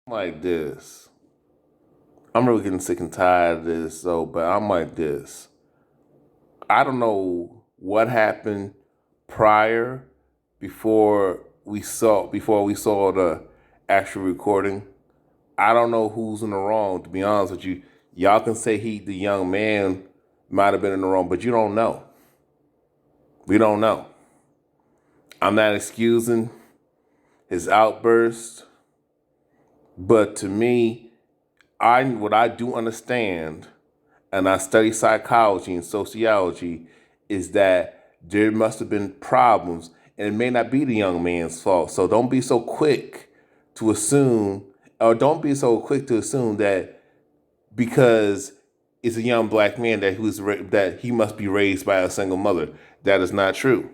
Like this. I'm really getting sick and tired of this, so but I'm like this. I don't know what happened prior before we saw the actual recording. I don't know who's in the wrong, to be honest with you. Y'all can say the young man might have been in the wrong, but you don't know. We don't know. I'm not excusing his outburst, but to me, what I do understand, and I study psychology and sociology, is that there must have been problems, and it may not be the young man's fault. So don't be so quick to assume, or don't be so quick to assume that because it's a young black man that he must be raised by a single mother. That is not true.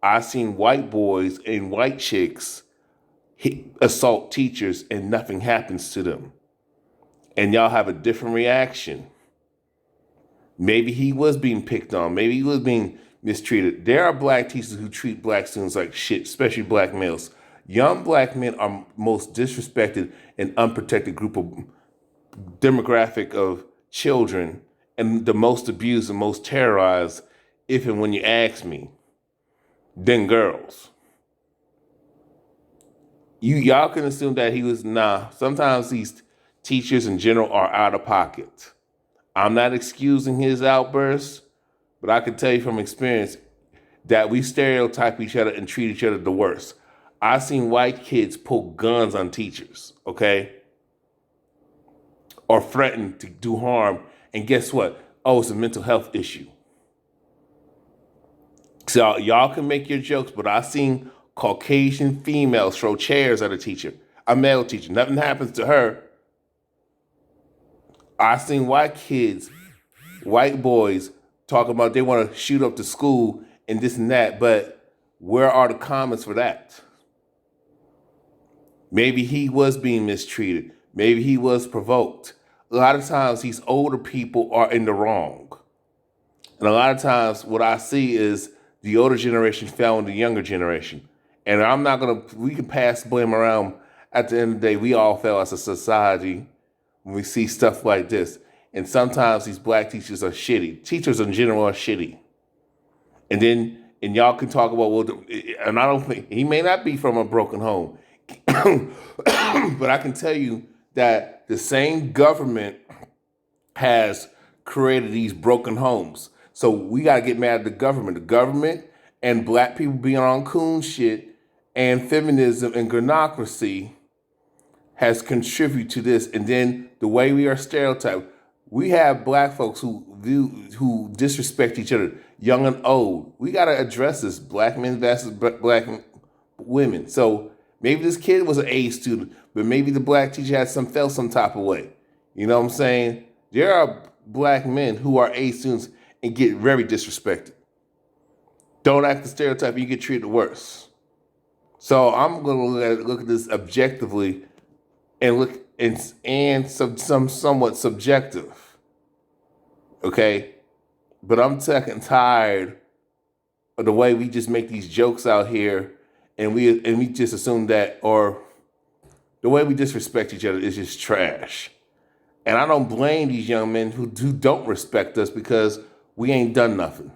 I've seen white boys and white chicks assault teachers, and nothing happens to them, and y'all have a different reaction. Maybe he was being picked on. Maybe he was being mistreated. There are black teachers who treat black students like shit, especially black males. Young black men are most disrespected and unprotected group of demographic of children, and the most abused and most terrorized, if and when you ask me, than girls. Y'all can assume that he was nah. Sometimes these teachers in general are out of pocket. I'm not excusing his outbursts, but I can tell you from experience that we stereotype each other and treat each other the worst. I've seen white kids pull guns on teachers, okay? Or threaten to do harm. And guess what? Oh, it's a mental health issue. So y'all can make your jokes, but I've seen Caucasian females throw chairs at a male teacher. Nothing happens to her. I've seen white boys talking about they want to shoot up the school and this and that, but where are the comments for that? Maybe he was being mistreated. Maybe he was provoked. A lot of times these older people are in the wrong. And a lot of times what I see is the older generation fell on the younger generation. And we can pass blame around. At the end of the day, we all fail as a society when we see stuff like this. And sometimes these black teachers are shitty. Teachers in general are shitty. And y'all can talk about, well, and I don't think, he may not be from a broken home. But I can tell you that the same government has created these broken homes. So we got to get mad at the government. The government and black people being on coon shit and feminism and gynocracy has contributed to this. And then the way we are stereotyped, we have black folks who disrespect each other, young and old. We got to address this, black men versus black women. So maybe this kid was an A student, but maybe the black teacher felt some type of way. You know what I'm saying? There are black men who are A students and get very disrespected. Don't act the stereotype, you get treated worse. So I'm gonna look at this objectively and look and some somewhat subjective. Okay? But I'm sick and tired of the way we just make these jokes out here and we just assume that, or the way we disrespect each other is just trash. And I don't blame these young men who don't respect us because we ain't done nothing.